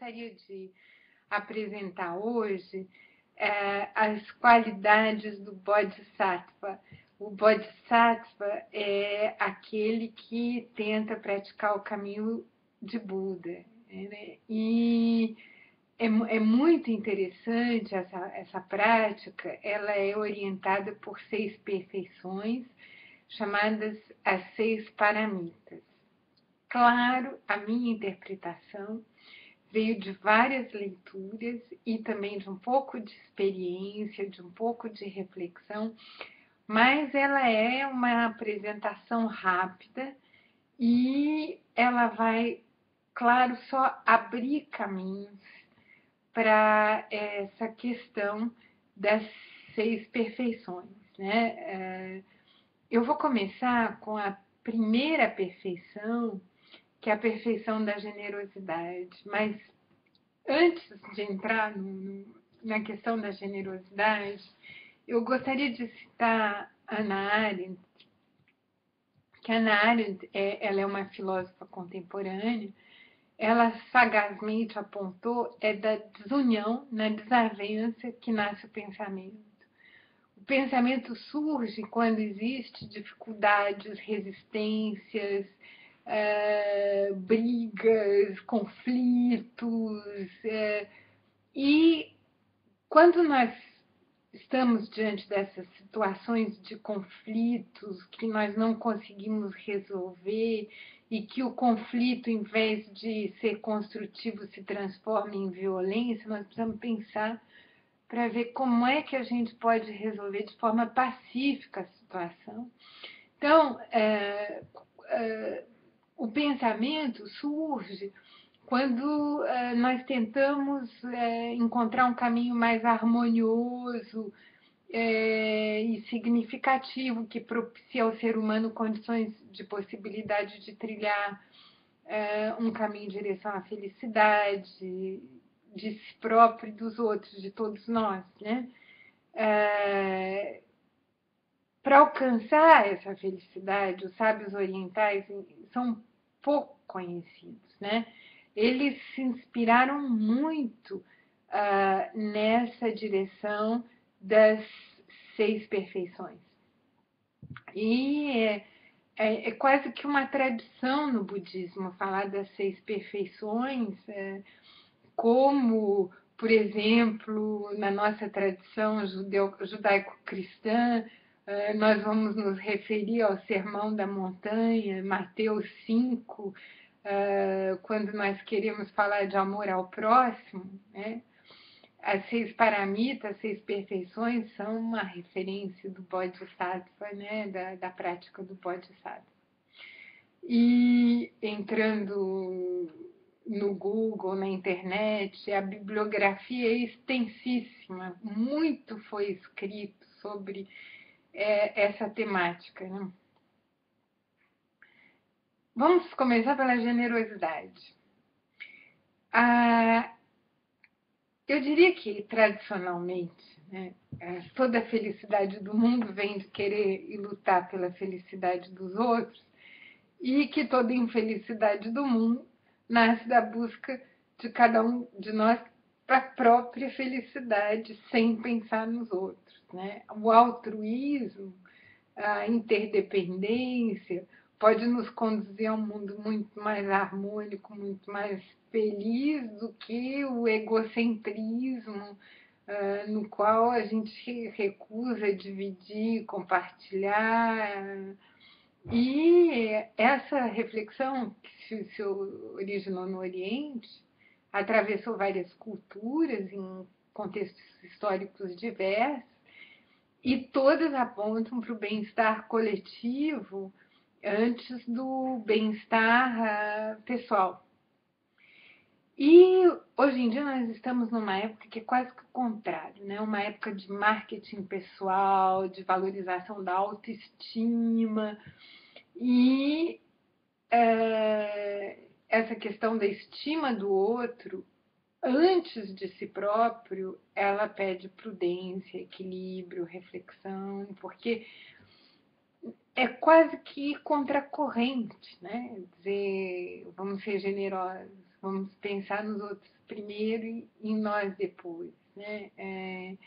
gostaria de apresentar hoje as qualidades do Bodhisattva. O Bodhisattva é aquele que tenta praticar o caminho de Buda, né? E é muito interessante essa prática. Ela é orientada por 6 perfeições, chamadas as 6 paramitas. Claro, a minha interpretação veio de várias leituras e também de um pouco de experiência, de um pouco de reflexão, mas ela é uma apresentação rápida e ela vai, claro, só abrir caminhos para essa questão das 6 perfeições, né? Eu vou começar com a primeira perfeição, que é a perfeição da generosidade. Mas antes de entrar na questão da generosidade, eu gostaria de citar Hannah Arendt, que Hannah Arendt ela é uma filósofa contemporânea. Ela sagazmente apontou da desunião, na desavença que nasce o pensamento. O pensamento surge quando existe dificuldades, resistências, brigas, conflitos. E quando nós estamos diante dessas situações de conflitos que nós não conseguimos resolver e que o conflito, em vez de ser construtivo, se transforma em violência, nós precisamos pensar para ver como é que a gente pode resolver de forma pacífica a situação. Então, o pensamento surge quando nós tentamos encontrar um caminho mais harmonioso e significativo, que propicia ao ser humano condições de possibilidade de trilhar um caminho em direção à felicidade de si próprio e dos outros, de todos nós, né? Para alcançar essa felicidade, os sábios orientais são pouco conhecidos, né? Eles se inspiraram muito nessa direção das 6 perfeições. E é quase que uma tradição no budismo falar das 6 perfeições, como, por exemplo, na nossa tradição judaico-cristã, nós vamos nos referir ao Sermão da Montanha, Mateus 5, quando nós queremos falar de amor ao próximo, né? As 6 paramitas, as 6 perfeições, são uma referência do Bodhisattva, né? da prática do Bodhisattva. E entrando no Google, na internet, a bibliografia é extensíssima, muito foi escrito sobre essa temática, né? Vamos começar pela generosidade. Eu diria que, tradicionalmente, né, toda a felicidade do mundo vem de querer e lutar pela felicidade dos outros, e que toda infelicidade do mundo nasce da busca de cada um de nós para a própria felicidade, sem pensar nos outros, né? O altruísmo, a interdependência, pode nos conduzir a um mundo muito mais harmônico, muito mais feliz do que o egocentrismo, no qual a gente recusa dividir, compartilhar. E essa reflexão, que se originou no Oriente, atravessou várias culturas em contextos históricos diversos, e todas apontam para o bem-estar coletivo antes do bem-estar pessoal. E hoje em dia nós estamos numa época que é quase que o contrário, né? Uma época de marketing pessoal, de valorização da autoestima, e essa questão da estima do outro antes de si próprio, ela pede prudência, equilíbrio, reflexão, porque é quase que contracorrente, né? Dizer, vamos ser generosos, Vamos pensar nos outros primeiro e em nós depois, né?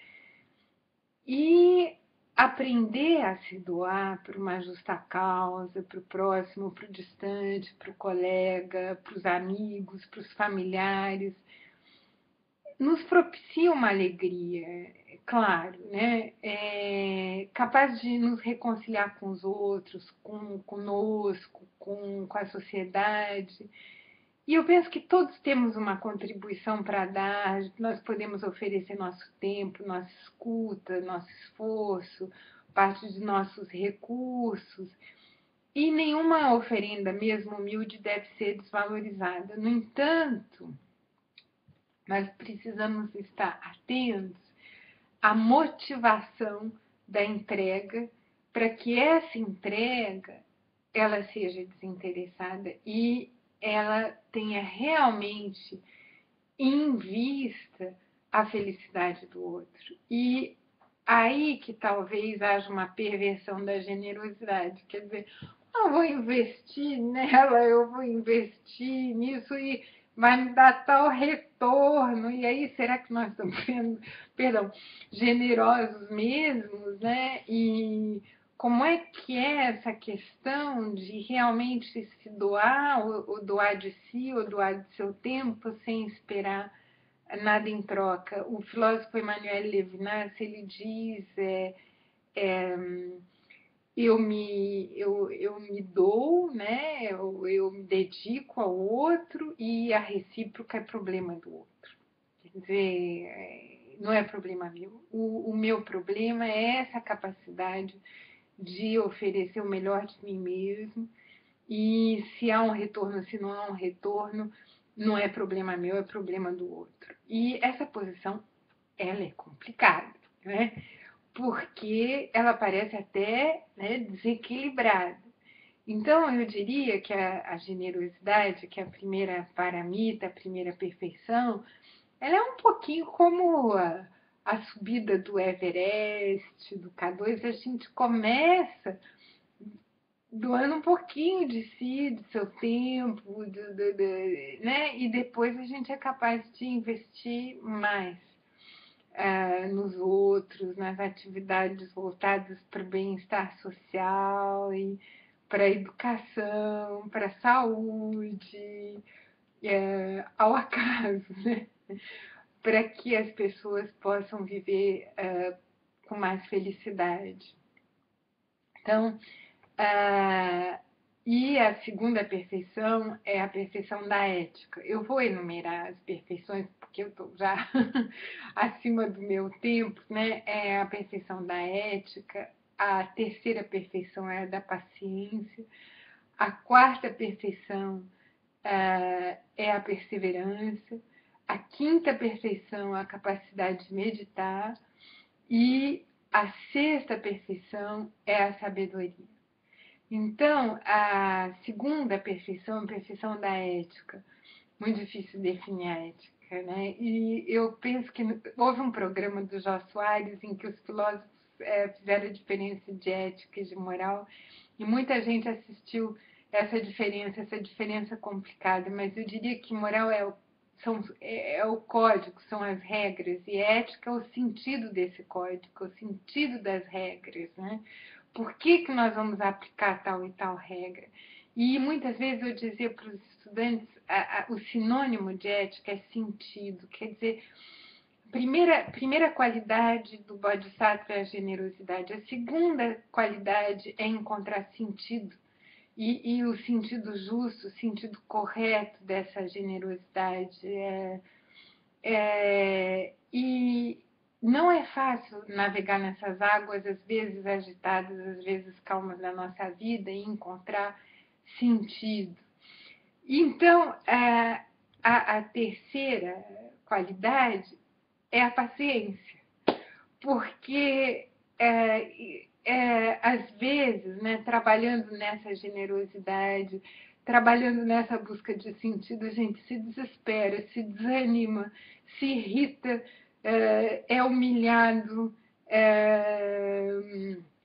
E aprender a se doar para uma justa causa, para o próximo, para o distante, para o colega, para os amigos, para os familiares, nos propicia uma alegria, claro, né? Capaz de nos reconciliar com os outros, conosco, com a sociedade. E eu penso que todos temos uma contribuição para dar, nós podemos oferecer nosso tempo, nossa escuta, nosso esforço, parte de nossos recursos, e nenhuma oferenda, mesmo humilde, deve ser desvalorizada. No entanto, nós precisamos estar atentos à motivação da entrega, para que essa entrega ela seja desinteressada e ela tenha realmente em vista a felicidade do outro. E aí que talvez haja uma perversão da generosidade, quer dizer, eu vou investir nela, eu vou investir nisso e vai me dar tal retorno, e aí será que nós estamos sendo, perdão, generosos mesmos, né? E como é que é essa questão de realmente se doar, ou doar de si, ou doar de seu tempo, sem esperar nada em troca? O filósofo Emmanuel Levinas, ele diz, eu me dou, né? Eu me dedico ao outro e a recíproca é problema do outro. Quer dizer, não é problema meu. O meu problema é essa capacidade de oferecer o melhor de mim mesmo, e se há um retorno, se não há um retorno, não é problema meu, é problema do outro. E essa posição, ela é complicada, né? Porque ela parece até, né, desequilibrada. Então, eu diria que a generosidade, que é a primeira paramita, a primeira perfeição, ela é um pouquinho como a subida do Everest, do K2. A gente começa doando um pouquinho de si, do seu tempo, né? E depois a gente é capaz de investir mais nos outros, nas atividades voltadas para o bem-estar social e para a educação, para a saúde, ao acaso, né? Para que as pessoas possam viver com mais felicidade. Então, e a segunda perfeição é a perfeição da ética. Eu vou enumerar as perfeições, porque eu estou já acima do meu tempo, né? É a perfeição da ética, a terceira perfeição é a da paciência, a quarta perfeição é a perseverança, a quinta perfeição é a capacidade de meditar, e a sexta perfeição é a sabedoria. Então, a segunda perfeição, a perfeição da ética, muito difícil definir a ética, né? E eu penso que houve um programa do Jô Soares em que os filósofos fizeram a diferença de ética e de moral, e muita gente assistiu essa diferença complicada, mas eu diria que moral é o código, são as regras, e ética é o sentido desse código, o sentido das regras, né? Por que nós vamos aplicar tal e tal regra? E muitas vezes eu dizia para os estudantes, o sinônimo de ética é sentido, quer dizer, primeira qualidade do Bodhisattva é a generosidade, a segunda qualidade é encontrar sentido, e o sentido justo, o sentido correto dessa generosidade. E não é fácil navegar nessas águas, às vezes agitadas, às vezes calmas da nossa vida, e encontrar sentido. Então, a terceira qualidade é a paciência, porque às vezes, né, trabalhando nessa generosidade, trabalhando nessa busca de sentido, a gente se desespera, se desanima, se irrita, é humilhado, é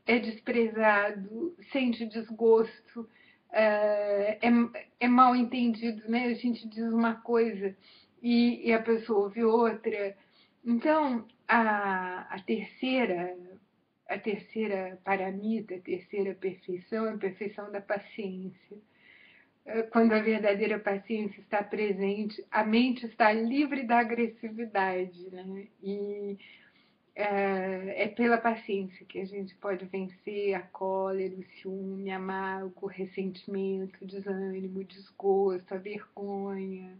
desprezado, sente desgosto, é mal entendido, né? A gente diz uma coisa e a pessoa ouve outra. Então, a terceira paramita, a terceira perfeição, é a perfeição da paciência. Quando a verdadeira paciência está presente, a mente está livre da agressividade, né? E é pela paciência que a gente pode vencer a cólera, o ciúme, a mágoa, o ressentimento, o desânimo, o desgosto, a vergonha.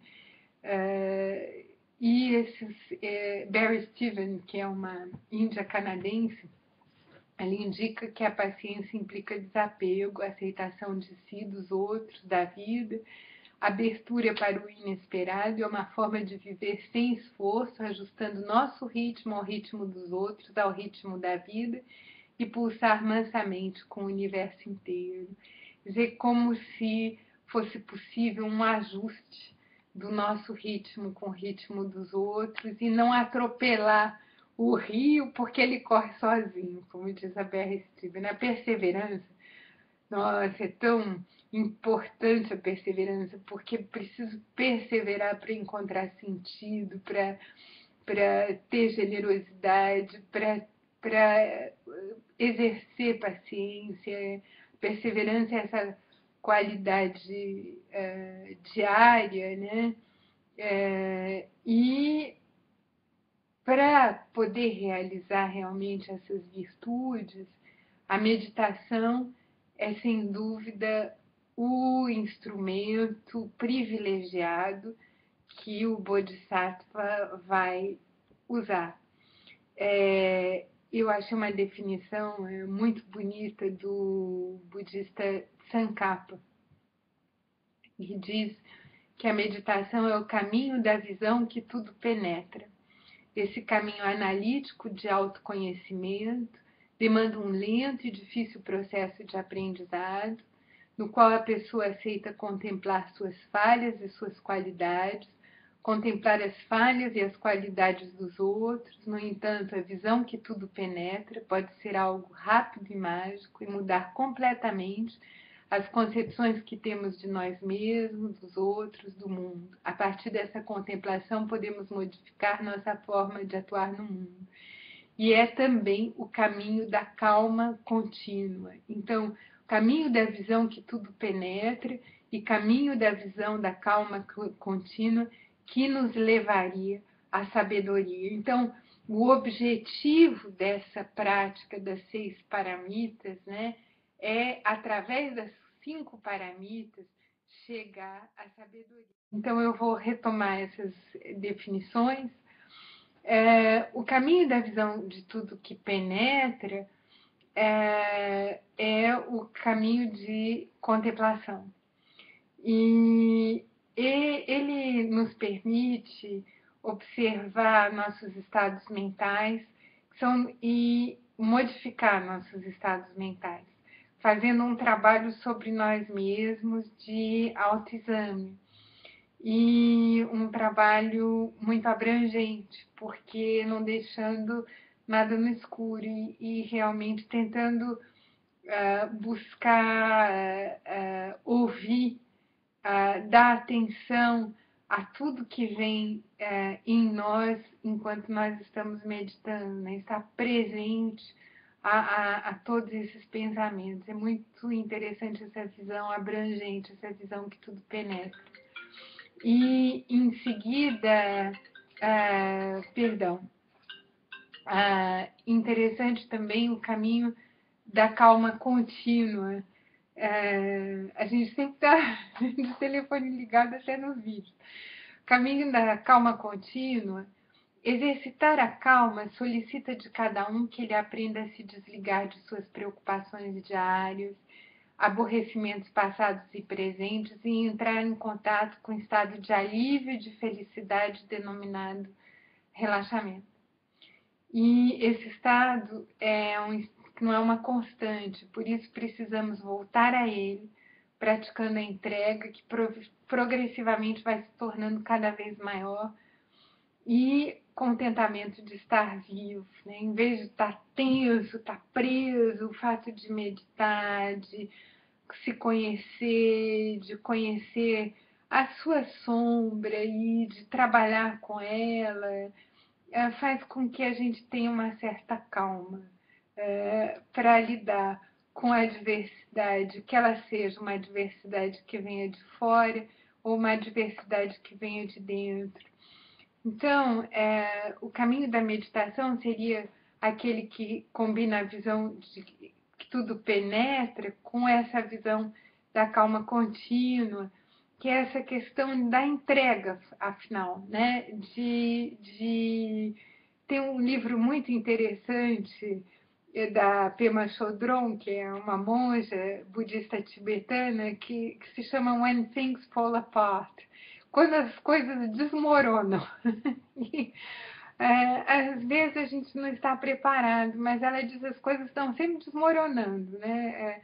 E Barry Steven, que é uma índia canadense, ela indica que a paciência implica desapego, aceitação de si, dos outros, da vida, abertura para o inesperado, é uma forma de viver sem esforço, ajustando nosso ritmo ao ritmo dos outros, ao ritmo da vida, e pulsar mansamente com o universo inteiro. Quer dizer, como se fosse possível um ajuste do nosso ritmo com o ritmo dos outros e não atropelar o rio porque ele corre sozinho, como diz a Barry Steven. A perseverança, nossa, é tão importante a perseverança, porque preciso perseverar para encontrar sentido, para ter generosidade, para exercer paciência. Perseverança é essa qualidade diária, né? E para poder realizar realmente essas virtudes, a meditação é sem dúvida o instrumento privilegiado que o Bodhisattva vai usar. Eu achei uma definição muito bonita do budista Tsongkhapa, que diz que a meditação é o caminho da visão que tudo penetra. Esse caminho analítico de autoconhecimento demanda um lento e difícil processo de aprendizado, no qual a pessoa aceita contemplar suas falhas e suas qualidades, contemplar as falhas e as qualidades dos outros. No entanto, a visão que tudo penetra pode ser algo rápido e mágico e mudar completamente as concepções que temos de nós mesmos, dos outros, do mundo. A partir dessa contemplação, podemos modificar nossa forma de atuar no mundo. E é também o caminho da calma contínua. Então, caminho da visão que tudo penetra e caminho da visão da calma contínua que nos levaria à sabedoria. Então, o objetivo dessa prática das 6 paramitas, né, é, através das 5 paramitas, chegar à sabedoria. Então, eu vou retomar essas definições. O caminho da visão de tudo que penetra é o caminho de contemplação. E ele nos permite observar nossos estados mentais e modificar nossos estados mentais, fazendo um trabalho sobre nós mesmos de autoexame. E um trabalho muito abrangente, porque não deixando nada no escuro e realmente tentando buscar ouvir, dar atenção a tudo que vem em nós enquanto nós estamos meditando, né? Estar presente a todos esses pensamentos. É muito interessante essa visão abrangente, essa visão que tudo penetra. E em seguida, interessante também o caminho da calma contínua. A gente sempre está de telefone ligado até nos vídeos. Caminho da calma contínua. Exercitar a calma solicita de cada um que ele aprenda a se desligar de suas preocupações diárias, aborrecimentos passados e presentes e entrar em contato com o estado de alívio e de felicidade denominado relaxamento. E esse estado não é uma constante, por isso precisamos voltar a ele, praticando a entrega que progressivamente vai se tornando cada vez maior e contentamento de estar vivo, né? Em vez de estar tenso, estar preso, o fato de meditar, de se conhecer, de conhecer a sua sombra e de trabalhar com ela, faz com que a gente tenha uma certa calma para lidar com a diversidade, que ela seja uma diversidade que venha de fora ou uma diversidade que venha de dentro. Então, o caminho da meditação seria aquele que combina a visão de que tudo penetra com essa visão da calma contínua, que é essa questão da entrega, afinal, né? Tem um livro muito interessante da Pema Chodron, que é uma monja budista tibetana, que se chama When Things Fall Apart, quando as coisas desmoronam. E, às vezes a gente não está preparado, mas ela diz que as coisas estão sempre desmoronando, né?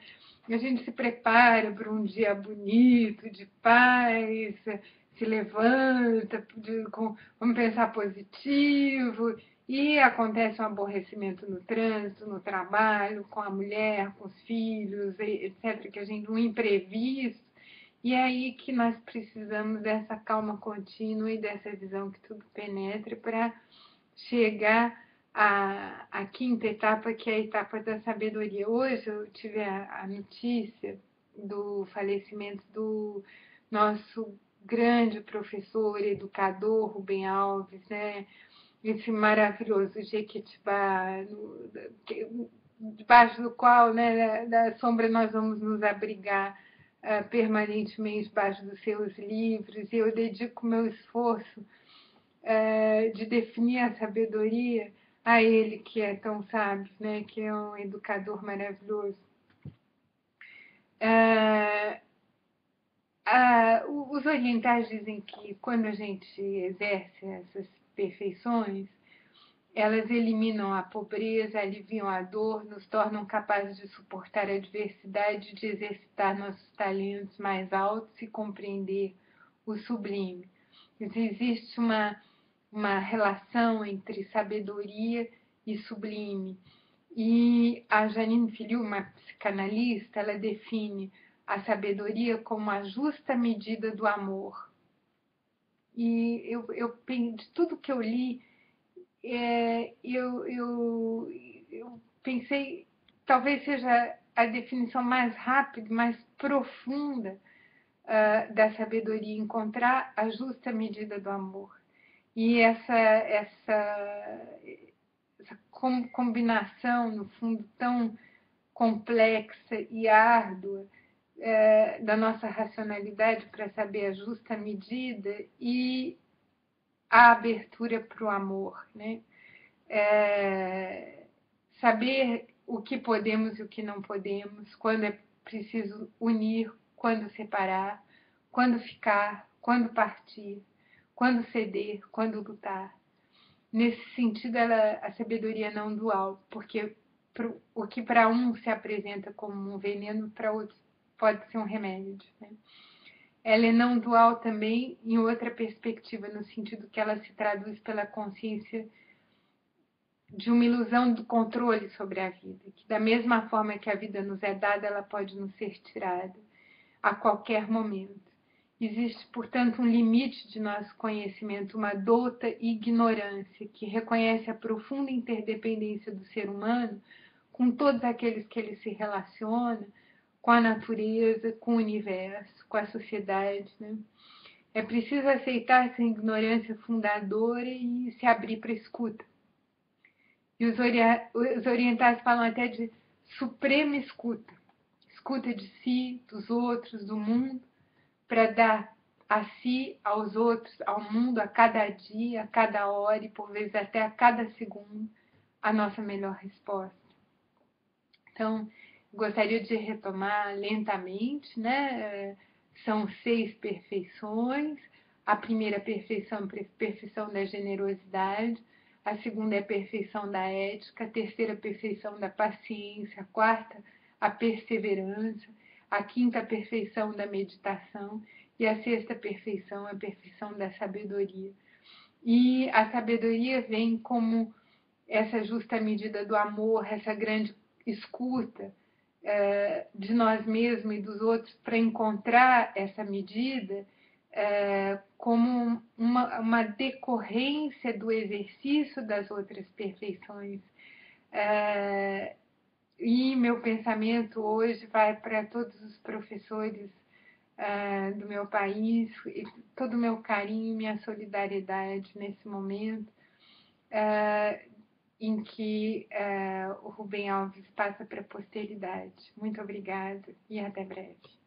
A gente se prepara para um dia bonito, de paz, se levanta, vamos pensar positivo, e acontece um aborrecimento no trânsito, no trabalho, com a mulher, com os filhos, etc., um imprevisto. E é aí que nós precisamos dessa calma contínua e dessa visão que tudo penetra para chegar à quinta etapa, que é a etapa da sabedoria. Hoje eu tive a notícia do falecimento do nosso grande professor, educador, Rubem Alves, né? Esse maravilhoso Jequitibá, debaixo do qual, né, da sombra nós vamos nos abrigar permanentemente debaixo dos seus livros, e eu dedico meu esforço de definir a sabedoria a ele, que é tão sábio, né, que é um educador maravilhoso. Os orientais dizem que quando a gente exerce essas perfeições, elas eliminam a pobreza, aliviam a dor, nos tornam capazes de suportar a adversidade, de exercitar nossos talentos mais altos e compreender o sublime. Existe uma relação entre sabedoria e sublime. E a Janine Filiu, uma psicanalista, ela define a sabedoria como a justa medida do amor. E de tudo que eu li, eu pensei, talvez seja a definição mais rápida, mais profunda da sabedoria, encontrar a justa medida do amor. E essa combinação, no fundo, tão complexa e árdua da nossa racionalidade para saber a justa medida e a abertura para o amor, né? Saber o que podemos e o que não podemos, quando é preciso unir, quando separar, quando ficar, quando partir, quando ceder, quando lutar. Nesse sentido, a sabedoria não dual, porque o que para um se apresenta como um veneno, para outros pode ser um remédio, né? Ela é não dual também em outra perspectiva, no sentido que ela se traduz pela consciência de uma ilusão do controle sobre a vida, que da mesma forma que a vida nos é dada, ela pode nos ser tirada a qualquer momento. Existe, portanto, um limite de nosso conhecimento, uma douta ignorância que reconhece a profunda interdependência do ser humano com todos aqueles que ele se relaciona, com a natureza, com o universo, com a sociedade, né? É preciso aceitar essa ignorância fundadora e se abrir para a escuta. E os orientais falam até de suprema escuta. Escuta de si, dos outros, do mundo, para dar a si, aos outros, ao mundo, a cada dia, a cada hora e por vezes até a cada segundo, a nossa melhor resposta. Então, gostaria de retomar lentamente, né? São 6 perfeições. A primeira perfeição é a perfeição da generosidade, a segunda é a perfeição da ética, a terceira a perfeição da paciência, a quarta a perseverança, a quinta a perfeição da meditação e a sexta perfeição é a perfeição da sabedoria. E a sabedoria vem como essa justa medida do amor, essa grande escuta, de nós mesmos e dos outros para encontrar essa medida como uma decorrência do exercício das outras perfeições. E meu pensamento hoje vai para todos os professores do meu país, e todo o meu carinho e minha solidariedade nesse momento em que o Rubem Alves passa para a posteridade. Muito obrigada e até breve.